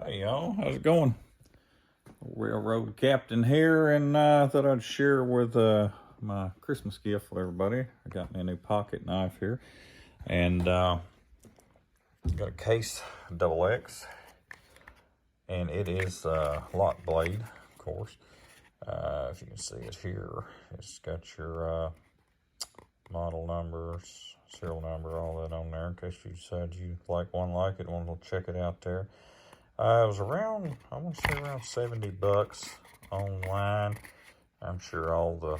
Hey y'all, how's it going? Railroad Captain here, and I thought I'd share with my Christmas gift with everybody. I got me a new pocket knife here, and got a Case Double X, and it is lock blade, of course. If you can see it here, it's got your model numbers, serial number, all that on there in case you decide you like it, want to check it out there. It was around, I want to say around $70 online. I'm sure all the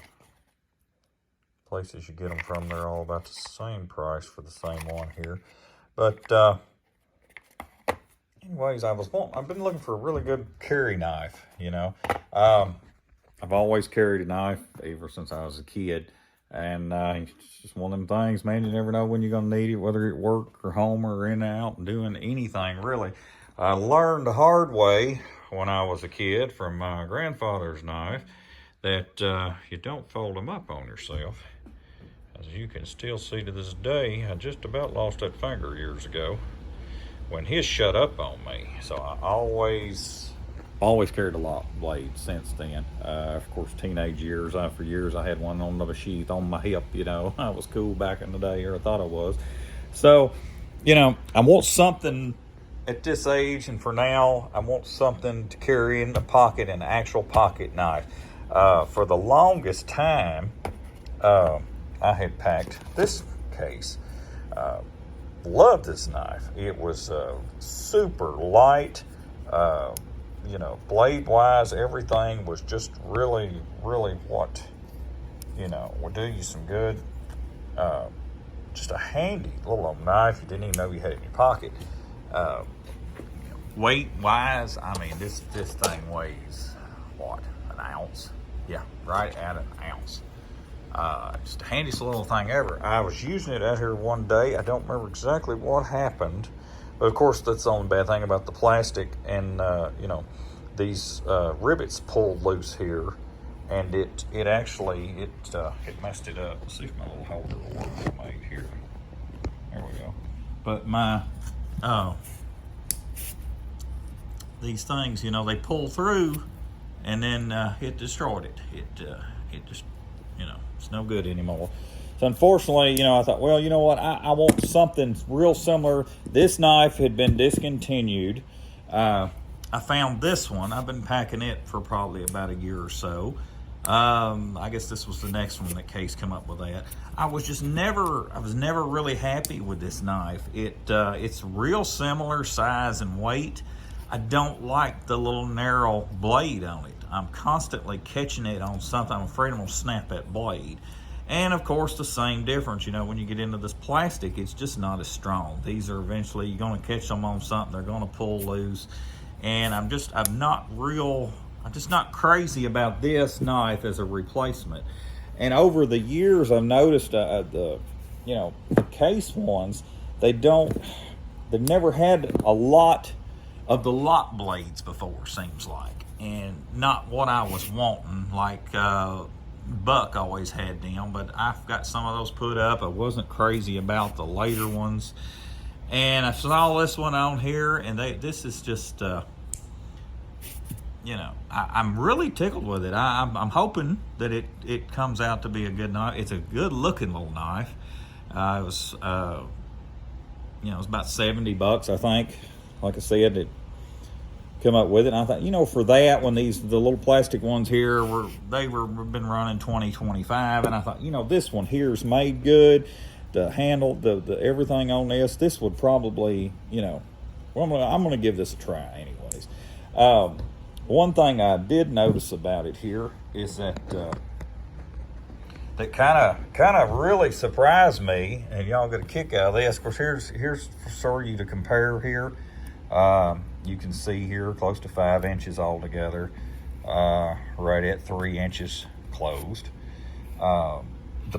places you get them from, they're all about the same price for the same one here. But anyways, I've been looking for a really good carry knife, you know. I've always carried a knife ever since I was a kid. And it's just one of them things, man, you never know when you're going to need it, whether at work or home or in and out and doing anything, really. I learned the hard way when I was a kid from my grandfather's knife that you don't fold them up on yourself. As you can still see to this day, I just about lost that finger years ago when his shut up on me. So I always carried a lock blade since then. Of course, teenage years, for years I had one on the sheath on my hip, you know. I was cool back in the day, or I thought I was. So, you know, I want something at this age, and for now, I want something to carry in the pocket, an actual pocket knife. For the longest time, I had packed this case. Loved this knife. It was super light. You know, blade wise, everything was just really what, you know, would do you some good. Just a handy little knife you didn't even know you had in your pocket. Weight wise, I mean, this thing weighs what, an ounce? Yeah, right at an ounce. Just the handiest little thing ever. I was using it out here one day. I don't remember exactly what happened, but of course that's the only bad thing about the plastic. And you know, these rivets pulled loose here, and it actually messed it up. Let's see if my little holder will work made here. There we go. But my these things, you know, they pull through, and then it destroyed it. It just, you know, it's no good anymore. So unfortunately, you know, I thought, well, you know what, I want something real similar. This knife had been discontinued. I found this one. I've been packing it for probably about a year or so. I guess this was the next one that Case come up with that. I was never really happy with this knife. It's real similar size and weight. I don't like the little narrow blade on it. I'm constantly catching it on something. I'm afraid I'm gonna snap that blade. And of course, the same difference, you know, when you get into this plastic, it's just not as strong. These are eventually, you're gonna catch them on something, they're gonna pull loose. And I'm just not crazy about this knife as a replacement. And over the years, I've noticed the Case ones, they've never had a lot of the lock blades before, seems like, and not what I was wanting. Like Buck always had them, but I've got some of those put up. I wasn't crazy about the later ones, and I saw this one on here, and this is just you know, I'm really tickled with it. I'm hoping that it comes out to be a good knife. It's a good looking little knife. It was you know, it was about $70, I think. Like I said, it come up with it. And I thought, you know, for that, when the little plastic ones here been running 20, 25, and I thought, you know, this one here is made good. The handle, the everything on this would probably, you know, well, I'm gonna give this a try anyways. One thing I did notice about it here is that that kind of really surprised me, and y'all get a kick out of this. Of course, here's for you to compare here. You can see here close to 5 inches altogether, right at 3 inches closed. The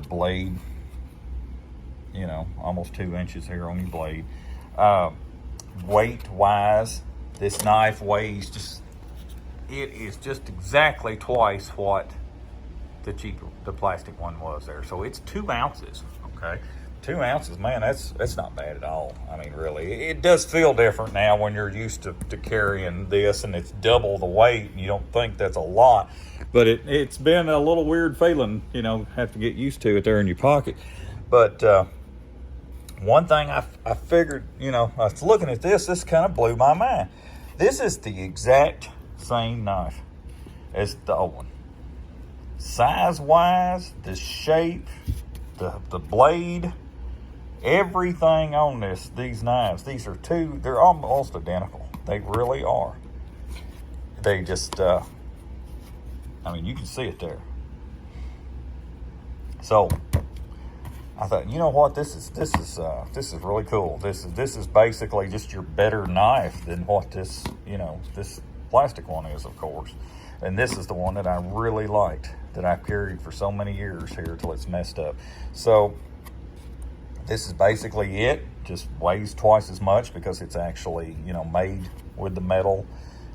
blade, you know, almost 2 inches here on your blade. Weight wise, this knife weighs it is just exactly twice what the plastic one was there. So it's 2 ounces, okay? 2 ounces, man, that's not bad at all. I mean, really, it does feel different now when you're used to carrying this and it's double the weight. And you don't think that's a lot, but it's been a little weird feeling, you know, have to get used to it there in your pocket. But one thing I figured, you know, I was looking at this kind of blew my mind. This is the exact same knife as the old one. Size-wise, the shape, the blade, everything on these knives, they're almost identical. They really are. They just, I mean, you can see it there. So I thought, you know what, this is really cool. This is basically just your better knife than what this plastic one is, of course. And this is the one that I really liked, that I've carried for so many years here till it's messed up. So this is basically it. Just weighs twice as much because it's actually, you know, made with the metal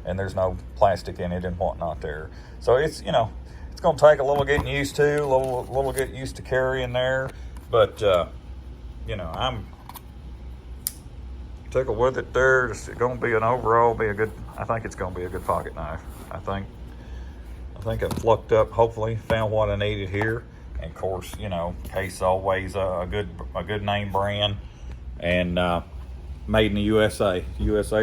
and there's no plastic in it and whatnot there. So it's, you know, it's going to take a little getting used to, a little get used to carrying there. But, you know, I'm tickled with it there. It's going to be I think it's going to be a good pocket knife. I think I've looked up, hopefully found what I needed here. And of course, you know, Case always a good name brand, and made in the USA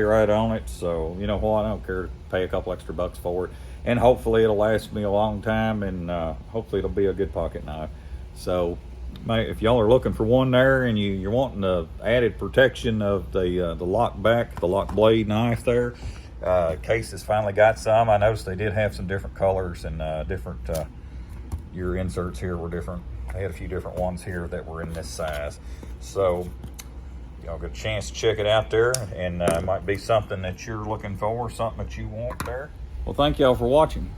right on it. So you know what, I don't care to pay a couple extra bucks for it, and hopefully it'll last me a long time, and hopefully it'll be a good pocket knife. So if y'all are looking for one there, and you're wanting the added protection of the lock blade knife there, Case has finally got some. I noticed they did have some different colors and different your inserts here were different. They had a few different ones here that were in this size. So y'all get a chance to check it out there, and it might be something that you're looking for, something that you want there. Well, thank y'all for watching.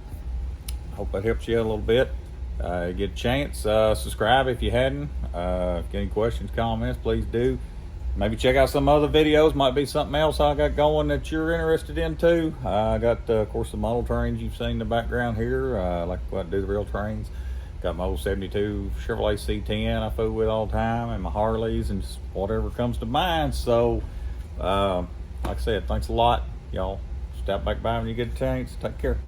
Hope that helps you out a little bit. Get a chance, subscribe if you hadn't. If you got any questions, comments, please do. Maybe check out some other videos. Might be something else I got going that you're interested in too. I got, of course, the model trains you've seen in the background here. I like to go out and do the real trains. Got my old 72 Chevrolet C10 I fool with all the time, and my Harleys, and just whatever comes to mind. So, like I said, thanks a lot. Y'all stop back by when you get a chance. Take care.